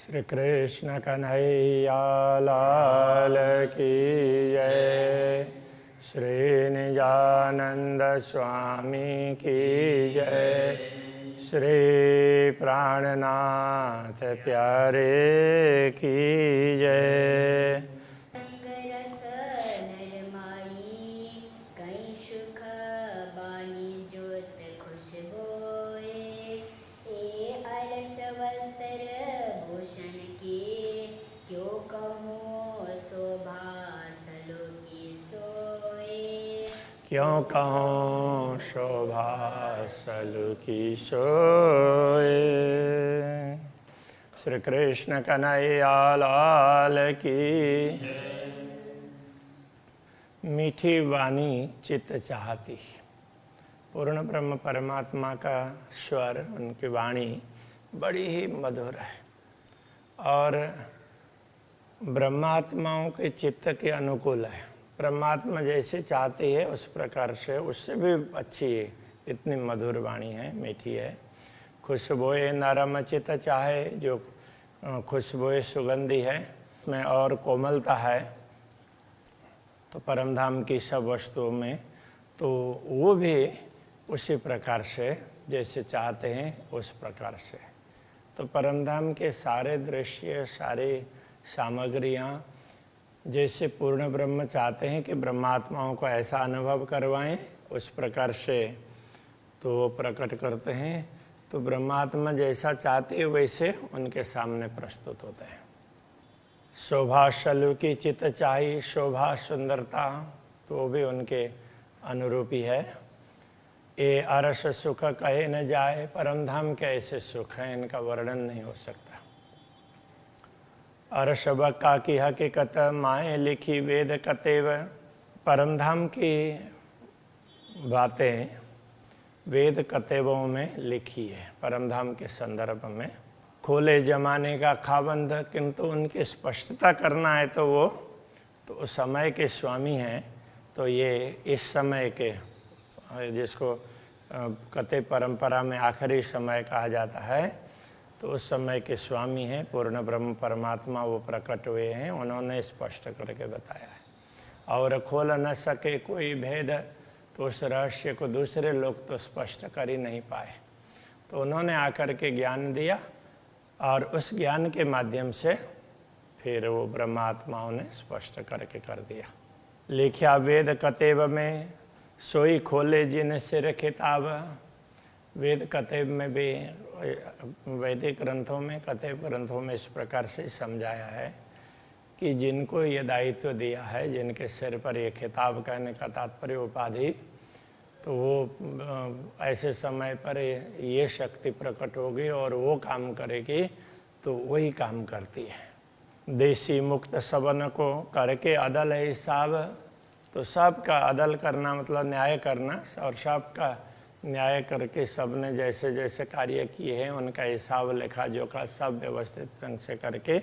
श्री कृष्ण कन्हैया लाल की जय। श्री निजानंद स्वामी की जय। श्री प्राणनाथ प्यारे की जय। क्यों कहूँ शोभा सलु की सोए। श्री कृष्ण कन्हैया लाल की। मीठी वाणी चित्त चाहती। पूर्ण ब्रह्म परमात्मा का स्वर, उनकी वाणी बड़ी ही मधुर है और ब्रह्मात्माओं के चित्त के अनुकूल है। परमात्मा जैसे चाहती है उस प्रकार से, उससे भी अच्छी है। इतनी मधुर वाणी है, मीठी है। खुशबोए नरम चित चाहे, जो खुशबोए सुगंधी है, उसमें और कोमलता है तो परमधाम की सब वस्तुओं में, तो वो भी उसी प्रकार से जैसे चाहते हैं उस प्रकार से। तो परमधाम के सारे दृश्य, सारी सामग्रियाँ जैसे पूर्ण ब्रह्म चाहते हैं कि ब्रह्मात्माओं को ऐसा अनुभव करवाएं, उस प्रकार से तो वो प्रकट करते हैं। तो ब्रह्मात्मा जैसा चाहते हैं वैसे उनके सामने प्रस्तुत होते हैं। शोभा शलु की चित चाहिए, शोभा सुंदरता, तो वो भी उनके अनुरूपी है। ये अरस सुख कहे न जाए, परमधाम के ऐसे सुख हैं, इनका वर्णन नहीं हो सकता। अरशबका की हकीकत माए लिखी वेद कतेव। परमधाम की बातें वेद कतेवों में लिखी है, परमधाम के संदर्भ में। खोले जमाने का खाबंद, किंतु उनकी स्पष्टता करना है तो वो तो उस समय के स्वामी हैं। तो ये इस समय के, जिसको कते परंपरा में आखिरी समय कहा जाता है, तो उस समय के स्वामी हैं पूर्ण ब्रह्म परमात्मा, वो प्रकट हुए हैं, उन्होंने स्पष्ट करके बताया है। और खोल न सके कोई भेद, तो उस रहस्य को दूसरे लोग तो स्पष्ट कर ही नहीं पाए, तो उन्होंने आकर के ज्ञान दिया और उस ज्ञान के माध्यम से फिर वो ब्रह्मात्माओं ने स्पष्ट करके कर दिया। लिखा वेद कतेब में, सोई खोले जिन सिर खिताब। वेद कतेब में भी, वैदिक ग्रंथों में, कतेब ग्रंथों में इस प्रकार से समझाया है कि जिनको ये दायित्व दिया है, जिनके सिर पर ये खिताब, कहने का तात्पर्य उपाधि, तो वो ऐसे समय पर ये शक्ति प्रकट होगी और वो काम करेगी, तो वही काम करती है। देशी मुक्त सबन को करके अदल है हिसाब। तो सबका अदल करना मतलब न्याय करना, और सबका न्याय करके सबने जैसे जैसे कार्य किए हैं उनका हिसाब लेखा जोखा सब व्यवस्थित ढंग से करके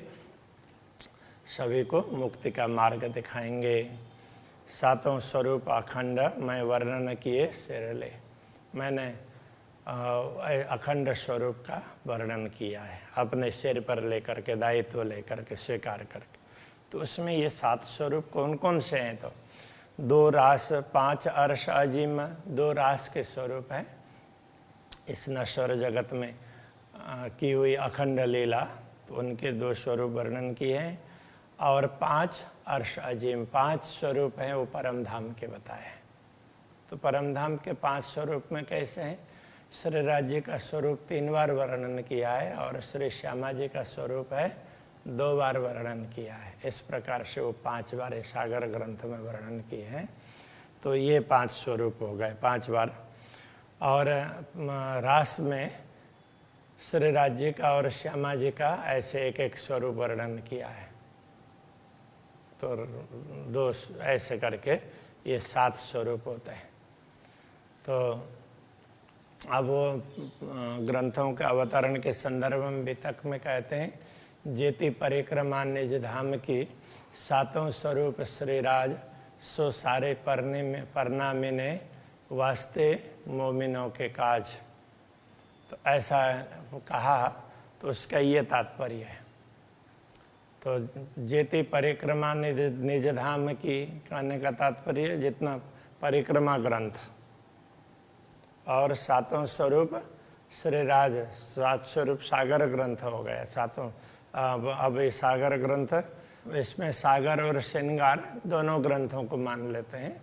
सभी को मुक्ति का मार्ग दिखाएंगे। सातों स्वरूप अखंड मैं वर्णन किए सिर ले। मैंने अखंड स्वरूप का वर्णन किया है, अपने सिर पर लेकर के, दायित्व लेकर के, स्वीकार करके। तो उसमें ये 7 स्वरूप कौन कौन से हैं? तो 2 रास 5 अर्श अजीम, 2 रास के स्वरूप है इस नश्वर जगत में की हुई अखंड लीला, तो उनके 2 स्वरूप वर्णन किए हैं। और 5 अर्श अजीम, 5 स्वरूप हैं वो परमधाम के बताए। तो परमधाम के 5 स्वरूप में कैसे हैं? श्री राज्य का स्वरूप 3 बार वर्णन किया है और श्री श्यामा जी का स्वरूप है 2 बार वर्णन किया है। इस प्रकार से वो 5 बार सागर ग्रंथ में वर्णन किए हैं। तो ये 5 स्वरूप हो गए, 5 बार। और रास में श्री राज्य का और श्यामा जी का ऐसे एक एक स्वरूप वर्णन किया है। तो 2 ऐसे करके ये 7 स्वरूप होते हैं। तो अब वो ग्रंथों के अवतरण के संदर्भ में वितक में कहते हैं, जेति परिक्रमा निज धाम की, 7 स्वरूप श्रीराज, सो सारे परना मिने, वास्ते मोमिनों के काज। तो ऐसा कहा, तो उसका ये तात्पर्य है तो जेती परिक्रमा निज धाम की कहने का तात्पर्य जितना परिक्रमा ग्रंथ और सातों स्वरूप श्रीराज, 7 स्वरूप सागर ग्रंथ हो गया। सातों अब ये सागर ग्रंथ, इसमें सागर और श्रृंगार दोनों ग्रंथों को मान लेते हैं।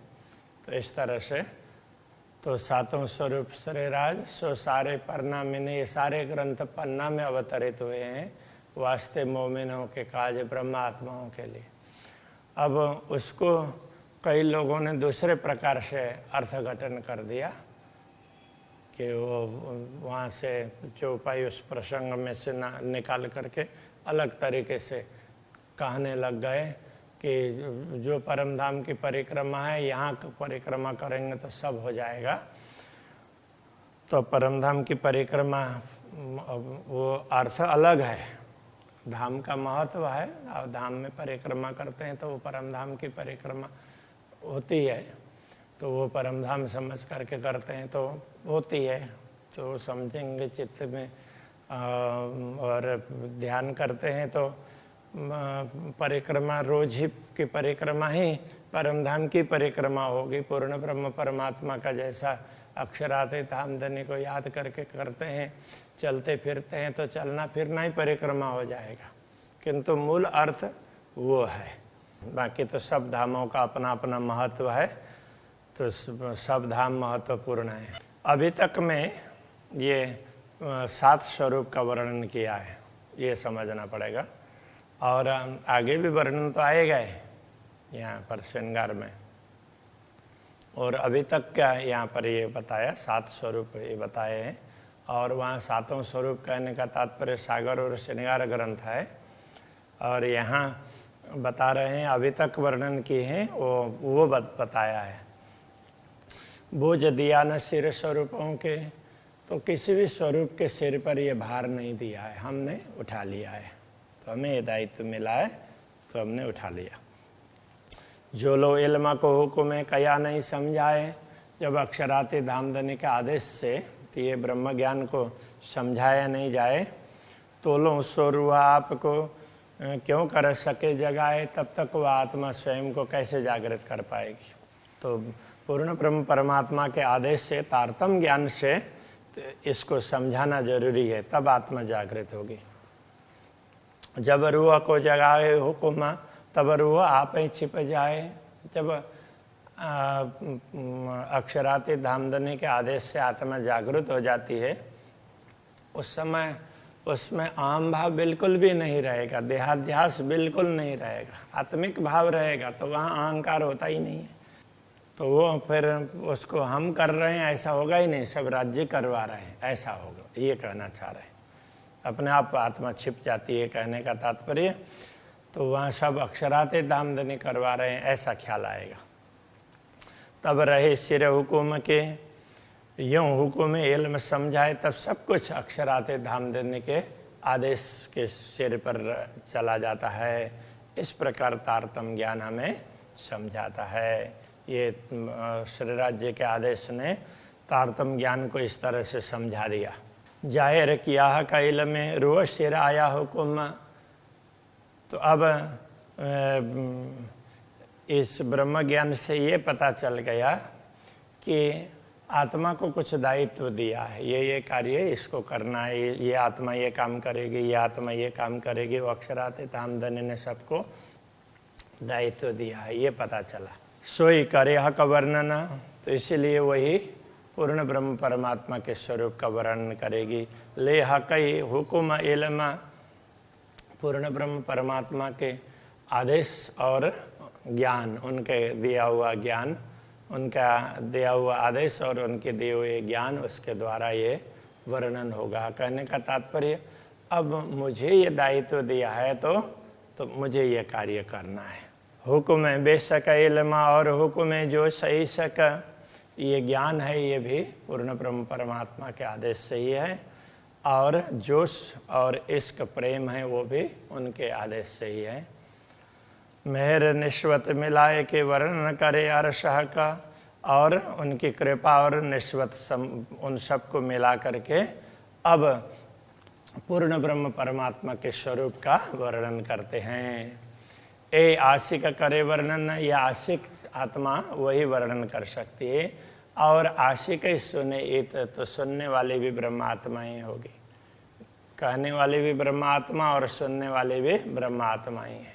तो इस तरह से तो सातों स्वरूप श्रीराज सो सारे पन्ना में, ये सारे ग्रंथ पन्ना में अवतरित हुए हैं वास्ते मोमिनों के काज ब्रह्मात्माओं के लिए। अब उसको कई लोगों ने दूसरे प्रकार से अर्थघटन कर दिया कि वो वहाँ से चौपाई उस प्रसंग में से निकाल करके अलग तरीके से कहने लग गए कि जो परमधाम की परिक्रमा है, यहाँ परिक्रमा करेंगे तो सब हो जाएगा। तो परमधाम की परिक्रमा वो अर्थ अलग है, धाम का महत्व है और धाम में परिक्रमा करते हैं तो वो परमधाम की परिक्रमा होती है। तो वो परमधाम समझ करके करते हैं तो होती है, तो समझेंगे चित्त में और ध्यान करते हैं तो परिक्रमा रोज ही की परिक्रमा ही परमधाम की परिक्रमा होगी। पूर्ण ब्रह्म परमात्मा का जैसा अक्षरातीत धामधनी को याद करके करते हैं, चलते फिरते हैं तो चलना फिरना ही परिक्रमा हो जाएगा, किंतु मूल अर्थ वो है। बाकी तो सब धामों का अपना अपना महत्व है, तो सब धाम महत्वपूर्ण है। अभी तक में ये 7 स्वरूप का वर्णन किया है, ये समझना पड़ेगा। और आगे भी वर्णन तो आएगा यहाँ पर श्रृंगार में। और अभी तक क्या यहाँ पर ये बताया 7 स्वरूप ये बताए हैं, और वहाँ 7 स्वरूप कहने का तात्पर्य सागर और श्रृंगार ग्रंथ है। और यहाँ बता रहे हैं अभी तक वर्णन किए हैं वो बताया है। बोझ दिया न सिर स्वरूपों के, तो किसी भी स्वरूप के सिर पर ये भार नहीं दिया है, हमने उठा लिया है। तो हमें ये दायित्व मिला है तो हमने उठा लिया। जो लो इल्मा को हुक्म कया नहीं समझाए, जब अक्षराती धामधनी के आदेश से तो ये ब्रह्म ज्ञान को समझाया नहीं जाए, तो लो स्वरूप आपको क्यों कर सके जगाए, तब तक वह आत्मा स्वयं को कैसे जागृत कर पाएगी। तो पूर्ण ब्रह्म परमात्मा के आदेश से तारतम्य ज्ञान से इसको समझाना जरूरी है, तब आत्मा जागृत होगी। जब रूह को जगाए हुक्म, तब रूह आप ही छिप जाए। जब अक्षराती धामधनी के आदेश से आत्मा जागृत हो जाती है, उस समय उसमें आम भाव बिल्कुल भी नहीं रहेगा, देहाध्यास बिल्कुल नहीं रहेगा, आत्मिक भाव रहेगा। तो वहाँ अहंकार होता ही नहीं है। तो वो फिर उसको हम कर रहे हैं ऐसा होगा ही नहीं, सब राज्य करवा रहे हैं ऐसा होगा, ये कहना चाह रहे हैं। अपने आप आत्मा छिप जाती है कहने का तात्पर्य। तो वहाँ सब अक्षराते धामधनी करवा रहे हैं ऐसा ख्याल आएगा। तब रहे सिर हुकुम के, यूँ हुकुम इल्म समझाए, तब सब कुछ अक्षराते धामधनी के आदेश के सिर पर चला जाता है। इस प्रकार तारतम्य ज्ञान हमें समझाता है। ये श्री राज्य के आदेश ने तारतम्य ज्ञान को इस तरह से समझा दिया। जाहिर किया का इल्म रूह सिर आया हुकुम। तो अब इस ब्रह्म ज्ञान से ये पता चल गया कि आत्मा को कुछ दायित्व दिया है, ये कार्य इसको करना है, ये आत्मा ये काम करेगी, ये आत्मा ये काम करेगी। वो अक्षराते धामधनी ने सबको दायित्व दिया है, ये पता चला। सोई करे हक वर्णन, तो इसीलिए वही पूर्ण ब्रह्म परमात्मा के स्वरूप का वर्णन करेगी। ले हकई हुकुम इल्म, पूर्ण ब्रह्म परमात्मा के आदेश और ज्ञान, उनके दिया हुआ ज्ञान, उनका दिया हुआ आदेश और उनके दिए हुए ज्ञान, उसके द्वारा ये वर्णन होगा। कहने का तात्पर्य अब मुझे ये दायित्व दिया है तो मुझे ये कार्य करना है। हुक्म बेशक इल्मा, और हुक्म जो सही सक, ये ज्ञान है ये भी पूर्ण ब्रह्म परमात्मा के आदेश से ही है। और जोश और इश्क प्रेम है वो भी उनके आदेश से ही है। मेहर निश्वत मिलाए के वर्णन करे अर्शह का, और उनकी कृपा और निश्वत उन सबको मिला करके अब पूर्ण ब्रह्म परमात्मा के स्वरूप का वर्णन करते हैं। ए आशिक करे वर्णन, या आशिक आत्मा वही वर्णन कर सकती है, और आशिक ही सुने इत, तो सुनने वाले भी ब्रह्मात्मा ही होगी। कहने वाले भी ब्रह्मात्मा और सुनने वाले भी ब्रह्मात्मा ही है।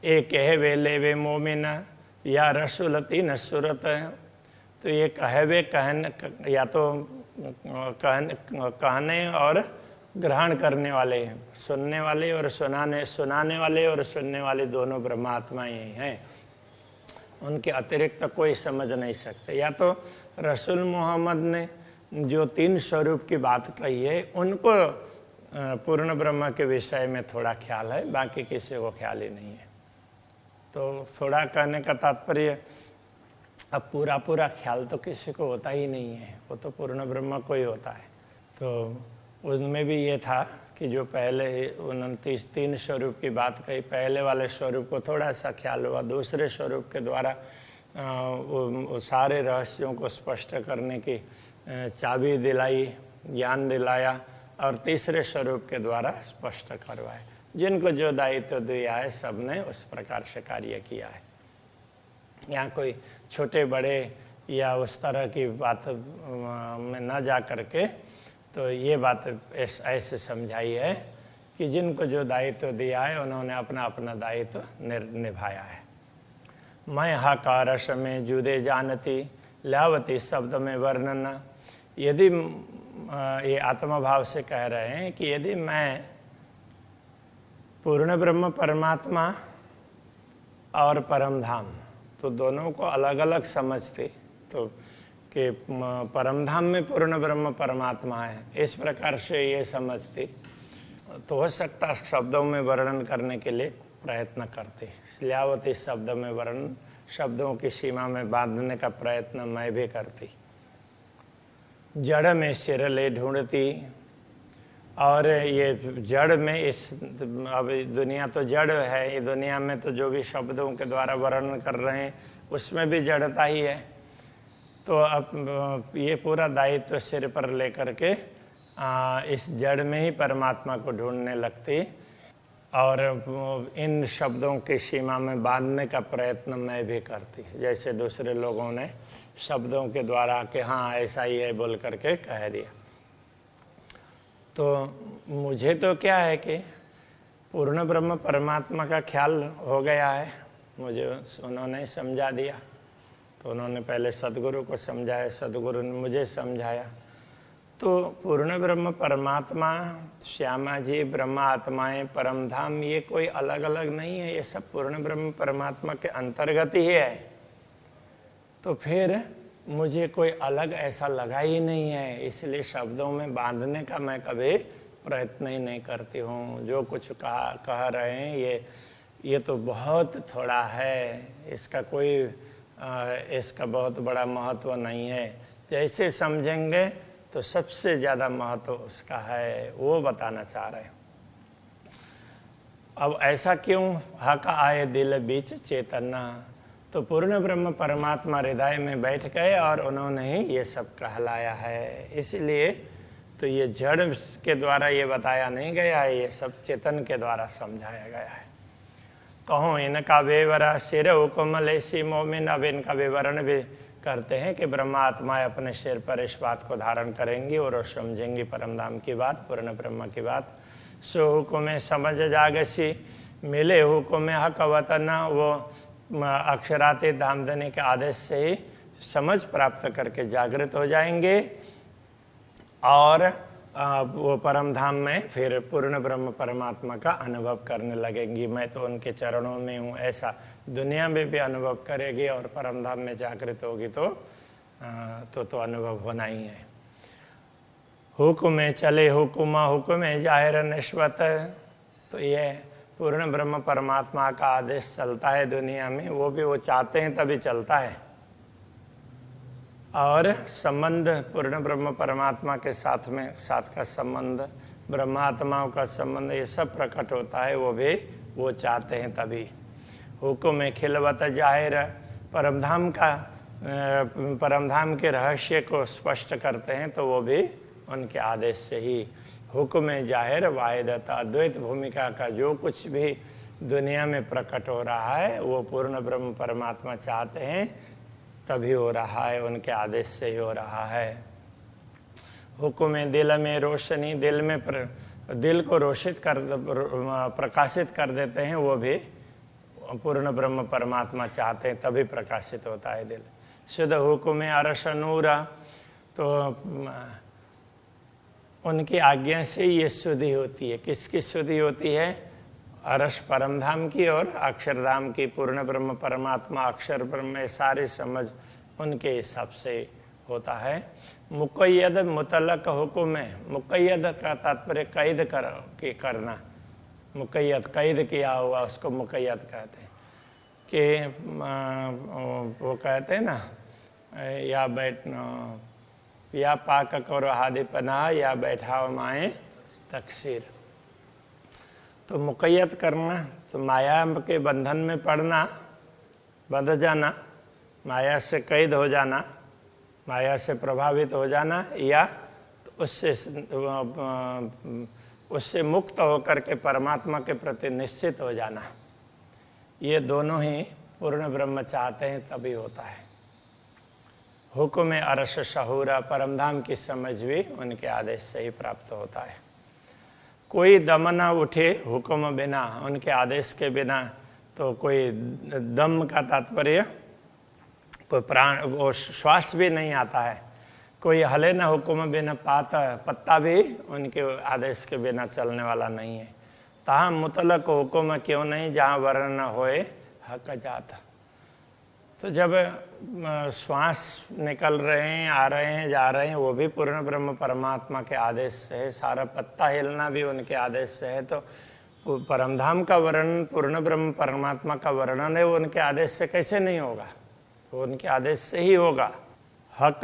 ए कहे वे ले वे मोमिन, या रसुलती न सूरत, तो ये कहे वे कहन, या तो कहने और ग्रहण करने वाले हैं, सुनने वाले और सुनाने वाले और सुनने वाले दोनों ब्रह्मात्मा ही हैं। उनके अतिरिक्त तो कोई समझ नहीं सकते। या तो रसूल मोहम्मद ने जो 3 स्वरूप की बात कही है, उनको पूर्ण ब्रह्म के विषय में थोड़ा ख्याल है, बाकी किसी को ख्याल ही नहीं है। तो थोड़ा कहने का तात्पर्य, अब पूरा ख्याल तो किसी को होता ही नहीं है, वो तो पूर्ण ब्रह्म को ही होता है। तो उनमें भी ये था कि जो पहले 29 3 स्वरूप की बात कही, पहले वाले स्वरूप को थोड़ा सा ख्याल हुआ, दूसरे स्वरूप के द्वारा वो सारे रहस्यों को स्पष्ट करने की चाबी दिलाई, ज्ञान दिलाया, और तीसरे स्वरूप के द्वारा स्पष्ट करवाए। जिनको जो दायित्व दिया है सबने उस प्रकार से कार्य किया है। यहाँ कोई छोटे बड़े या उस तरह की बात में न जा करके, तो ये बात ऐसे समझाई है कि जिनको जो दायित्व दिया है उन्होंने अपना अपना दायित्व निभाया है। मैं हाकारश में जुदे जानती, लावती शब्द में वर्णन। यदि ये आत्मभाव से कह रहे हैं कि यदि मैं पूर्ण ब्रह्म परमात्मा और परमधाम, तो दोनों को अलग अलग समझते, तो कि परमधाम में पूर्ण ब्रह्म परमात्मा है, इस प्रकार से ये समझती, तो हो सकता शब्दों में वर्णन करने के लिए प्रयत्न करते। श्ल्यावती शब्द में वर्णन, शब्दों की सीमा में बांधने का प्रयत्न मैं भी करती। जड़ में सिर ले ढूंढती, और ये जड़ में इस, अब दुनिया तो जड़ है, ये दुनिया में तो जो भी शब्दों के द्वारा वर्णन कर रहे हैं उसमें भी जड़ता ही है। तो अब ये पूरा दायित्व सिर पर लेकर के इस जड़ में ही परमात्मा को ढूंढने लगती, और इन शब्दों की सीमा में बांधने का प्रयत्न मैं भी करती, जैसे दूसरे लोगों ने शब्दों के द्वारा कि हाँ ऐसा ही है बोल करके कह दिया। तो मुझे तो क्या है कि पूर्ण ब्रह्म परमात्मा का ख्याल हो गया है, मुझे उन्होंने समझा दिया। तो उन्होंने पहले सदगुरु को समझाया, सदगुरु ने मुझे समझाया। तो पूर्ण ब्रह्म परमात्मा, श्यामा जी, ब्रह्मा आत्माएं, परमधाम, ये कोई अलग अलग नहीं है, ये सब पूर्ण ब्रह्म परमात्मा के अंतर्गत ही है। तो फिर मुझे कोई अलग ऐसा लगा ही नहीं है, इसलिए शब्दों में बांधने का मैं कभी प्रयत्न ही नहीं करती हूँ। जो कुछ कह रहे हैं ये तो बहुत थोड़ा है, इसका कोई इसका बहुत बड़ा महत्व नहीं है। जैसे समझेंगे तो सबसे ज़्यादा महत्व उसका है, वो बताना चाह रहे हैं। अब ऐसा क्यों? हक आए दिल बीच चेतना, तो पूर्ण ब्रह्म परमात्मा हृदय में बैठ गए और उन्होंने ही ये सब कहलाया है। इसलिए तो ये जड़ के द्वारा ये बताया नहीं गया है, ये सब चेतन के द्वारा समझाया गया है। कहूँ इनका विवरण सिर हुकुम ऐसी मोमिन। अब इनका विवरण भी करते हैं कि ब्रह्मात्मा अपने सिर पर इस बात को धारण करेंगी और समझेंगी परमधाम की बात, पूर्ण ब्रह्म की बात। सो हुकुम समझ जागसी, मिले हुकुम हक वतन, वो अक्षराते धामधनी के आदेश से ही समझ प्राप्त करके जागृत हो जाएंगे, और वो परमधाम में फिर पूर्ण ब्रह्म परमात्मा का अनुभव करने लगेंगी। मैं तो उनके चरणों में हूँ, ऐसा दुनिया में भी अनुभव करेगी, और परमधाम में जागृत होगी तो अनुभव होना ही है। हुक्म चले हुक्म, हुक्म जाहिर नश्वत, तो ये पूर्ण ब्रह्म परमात्मा का आदेश चलता है दुनिया में, वो भी वो चाहते हैं तभी चलता है। और संबंध पूर्ण ब्रह्म परमात्मा के साथ का संबंध, ब्रह्मात्माओं का संबंध, ये सब प्रकट होता है, वो भी वो चाहते हैं तभी। हुक्म खिलवत जाहिर, परमधाम के रहस्य को स्पष्ट करते हैं, तो वो भी उनके आदेश से ही। हुक्म जाहिर वाहिदत अद्वैत भूमिका का जो कुछ भी दुनिया में प्रकट हो रहा है वो पूर्ण ब्रह्म परमात्मा चाहते हैं तभी हो रहा है, उनके आदेश से ही हो रहा है। हुक्म दिल में रोशनी, दिल को रोशित कर प्रकाशित कर देते हैं, वो भी पूर्ण ब्रह्म परमात्मा चाहते हैं तभी प्रकाशित होता है दिल। शुद्ध हुक्म अरश नूर, तो उनकी आज्ञा से ये शुद्धि होती है। किसकी शुद्धि होती है? अरश परमधाम की और अक्षरधाम की। पूर्ण ब्रह्म परमात्मा अक्षर ब्रह्म सारी समझ उनके हिसाब से होता है। मुक़य्यद मुतलक हुक्म है। मुक़य्यद का तात्पर्य कैद करना। मुक़य्यद कैद किया हुआ उसको मुक़य्यद कहते हैं। कि वो कहते हैं ना, या पाक करो हादि पनाह, या बैठाओ माए तकसीर। तो मुक़य्यद करना, तो माया के बंधन में पड़ना, बंध जाना, माया से कैद हो जाना, माया से प्रभावित हो जाना, या तो उससे मुक्त होकर के परमात्मा के प्रति निश्चित हो जाना। ये दोनों ही पूर्ण ब्रह्म चाहते हैं तभी होता है। हुक्म अरश शहूरा, परमधाम की समझ भी उनके आदेश से ही प्राप्त होता है। कोई दम न उठे हुक्म बिना, उनके आदेश के बिना तो कोई दम का तात्पर्य कोई प्राण, वो श्वास भी नहीं आता है। कोई हले न हुक्म बिना पत्ता भी उनके आदेश के बिना चलने वाला नहीं है। तहाँ मुतलक हुक्म क्यों नहीं जहाँ वर्ण न होए हक जात। तो जब श्वास निकल रहे हैं, आ रहे हैं, जा रहे हैं, वो भी पूर्ण ब्रह्म परमात्मा के आदेश से है। सारा पत्ता हिलना भी उनके आदेश से है। तो परमधाम का वर्णन, पूर्ण ब्रह्म परमात्मा का वर्णन है, वो उनके आदेश से कैसे नहीं होगा? वो उनके आदेश से ही होगा। हक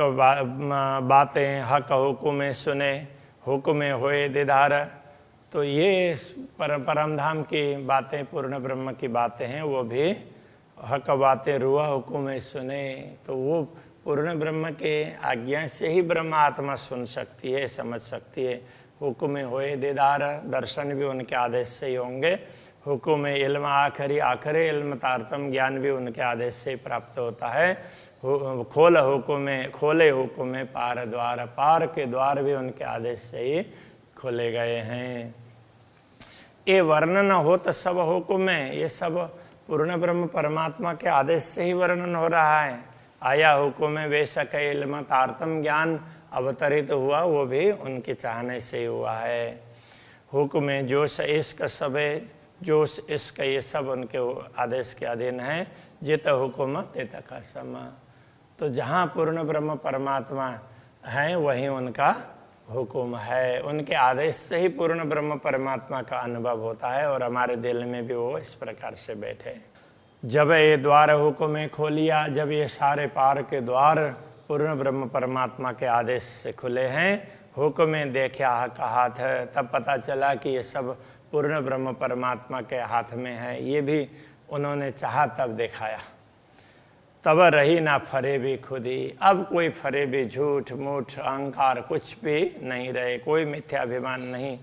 बातें हक हुक्म सुने, हुक्म होए दीदार। तो ये परमधाम की बातें, पूर्ण ब्रह्म की बातें हैं, वो भी हक बातें रुआ हुक्म सुने। तो वो पूर्ण ब्रह्म के आज्ञा से ही ब्रह्म आत्मा सुन सकती है, समझ सकती है। हुक्म होए दीदार, दर्शन भी उनके आदेश से ही होंगे। हुक्म इल्म आखिरी इल्म तारतम ज्ञान भी उनके आदेश से ही प्राप्त होता है। खोले हुक्म पार द्वार, पार के द्वार भी उनके आदेश से ही खोले गए हैं। ये वर्णन हो तो सब हुक्म है, ये सब पूर्ण ब्रह्म परमात्मा के आदेश से ही वर्णन हो रहा है। आया हुक्म वे सके इल्म तारतम ज्ञान अवतरित हुआ, वो भी उनके चाहने से ही हुआ है। हुक्म जोश इश्क सबे, जोश इश्क ये सब उनके आदेश के अधीन है। जित हुक्म तित कसम। तो जहाँ पूर्ण ब्रह्म परमात्मा है वहीं उनका हुक्म है। उनके आदेश से ही पूर्ण ब्रह्म परमात्मा का अनुभव होता है और हमारे दिल में भी वो इस प्रकार से बैठे। जब ये द्वार हुक्म खोलिया, जब ये सारे पार के द्वार पूर्ण ब्रह्म परमात्मा के आदेश से खुले हैं, हुक्म देखा का हाथ है, तब पता चला कि ये सब पूर्ण ब्रह्म परमात्मा के हाथ में है। ये भी उन्होंने चाहा तब दिखाया। तब रही ना फरे भी खुदी। अब कोई फरे भी, झूठ मूठ अहंकार कुछ भी नहीं रहे, कोई मिथ्याभिमान नहीं।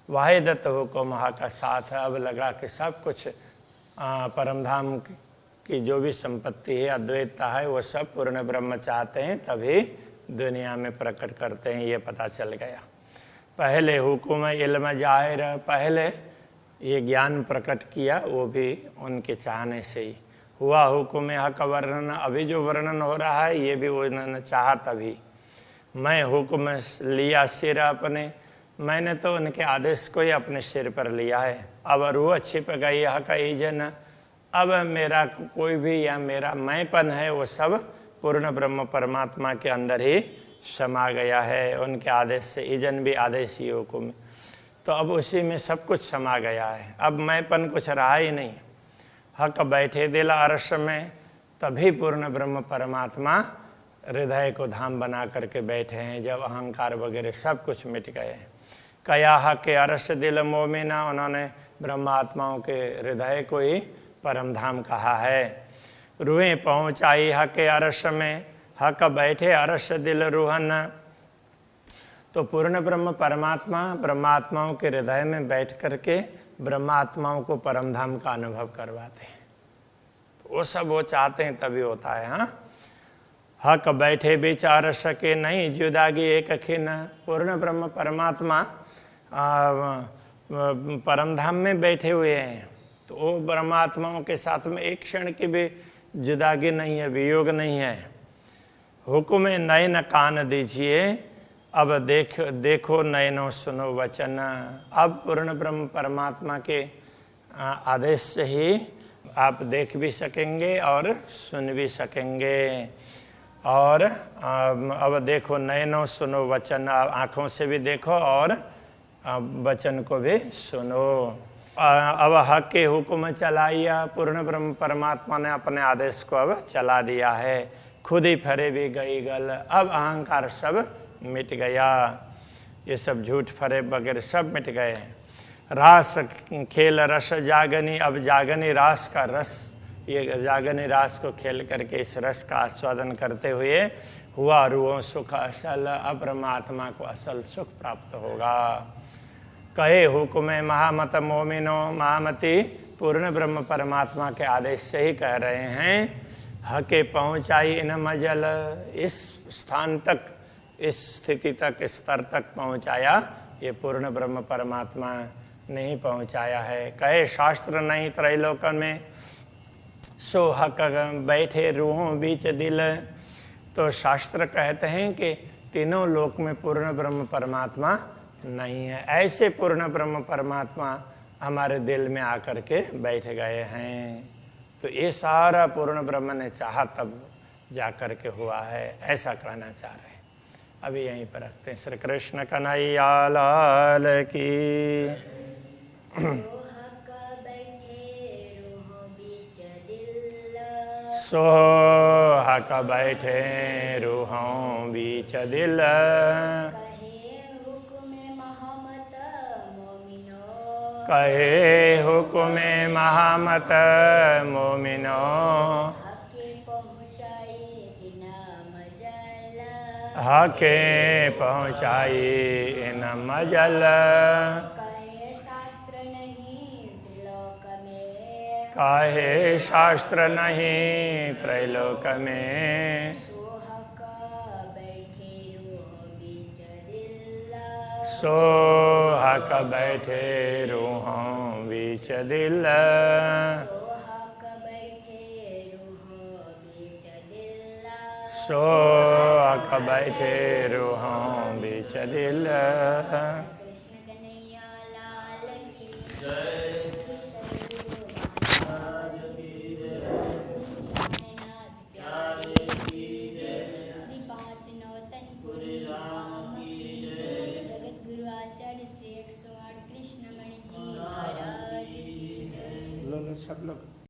वाहिदत हुक्म हा का साथ है। अब लगा कि सब कुछ परमधाम की जो भी संपत्ति है, अद्वैतता है, वो सब पूर्ण ब्रह्म चाहते हैं तभी दुनिया में प्रकट करते हैं, ये पता चल गया। पहले हुक्म इल्म जाहिर, पहले ये ज्ञान प्रकट किया वो भी उनके चाहने से ही हुआ। हुक्म हक वर्णन, अभी जो वर्णन हो रहा है ये भी उन्होंने चाहा तभी। मैं हुक्म लिया सिर अपने, मैंने तो उनके आदेश को ही अपने सिर पर लिया है। अब रूह छिप गई हक ईजन, अब मेरा कोई भी या मेरा मैंपन है वो सब पूर्ण ब्रह्म परमात्मा के अंदर ही समा गया है। उनके आदेश से, ईजन भी आदेश ही हुक्म, तो अब उसी में सब कुछ समा गया है। अब मैंपन कुछ रहा ही नहीं। हक बैठे दिल अरश में, तभी पूर्ण ब्रह्म परमात्मा हृदय को धाम बना करके बैठे हैं, जब अहंकार वगैरह सब कुछ मिट गए। कया हक अरश दिल मोमिना, उन्होंने ब्रह्मात्माओं के हृदय को ही परम धाम कहा है। रूहें पहुँचाई हक अरश में, हक बैठे अरश दिल रूहन। तो पूर्ण ब्रह्म परमात्मा ब्रह्मात्माओं के हृदय में बैठ करके ब्रह्मात्माओं को परमधाम का अनुभव करवाते हैं। तो वो सब वो चाहते हैं तभी होता है। हाँ, हक बैठे विचार सके नहीं जुदागी एक खिन। पूर्ण ब्रह्म परमात्मा परमधाम में बैठे हुए हैं, तो वो ब्रह्मात्माओं के साथ में एक क्षण की भी जुदागी नहीं है, वियोग नहीं है। हुक्म नयन कान दीजिए, अब देखो नयनों सुनो वचन। अब पूर्ण ब्रह्म परमात्मा के आदेश से ही आप देख भी सकेंगे और सुन भी सकेंगे। और अब देखो नयनों सुनो वचन, आँखों से भी देखो और वचन को भी सुनो। अब हक के हुक्म चलाइया, पूर्ण ब्रह्म परमात्मा ने अपने आदेश को अब चला दिया है। खुद ही फरे भी गई गल, अब अहंकार सब मिट गया, ये सब झूठ फरे वगैरह सब मिट गए। रास खेल रस जागनी, अब जागनी रास का रस, ये जागनी रास को खेल करके इस रस का आस्वादन करते हुए हुआ रूहों सुख असल, अब परमात्मा को असल सुख प्राप्त होगा। कहे हुक्म महामत मोमिनो, महामती पूर्ण ब्रह्म परमात्मा के आदेश से ही कह रहे हैं। हके पहुँचाई इन मजल, इस स्थान तक, इस स्थिति तक, इस स्तर तक पहुँचाया ये पूर्ण ब्रह्म परमात्मा नहीं पहुँचाया है। कहे शास्त्र नहीं त्रैलोक में, सो हक बैठे रूहों बीच दिल। तो शास्त्र कहते हैं कि तीनों लोक में पूर्ण ब्रह्म परमात्मा नहीं है। ऐसे पूर्ण ब्रह्म परमात्मा हमारे दिल में आकर के बैठ गए हैं। तो ये सारा पूर्ण ब्रह्म ने चाहा तब जा कर के हुआ है, ऐसा कहना चाह रहे हैं। अभी यहीं पर रखते हैं। श्री कृष्ण कन्हैया लाल की। सो हक बैठे रूहों बीच दिल, कहे हुक्म महामत मोमिनो, हके पहुँचाई इन मजल। काहे शास्त्र नहीं त्रैलोक में, सो हक बैठे रूहों बीच दिल, सो हक बैठे रूहों बीच दिल। सब लोग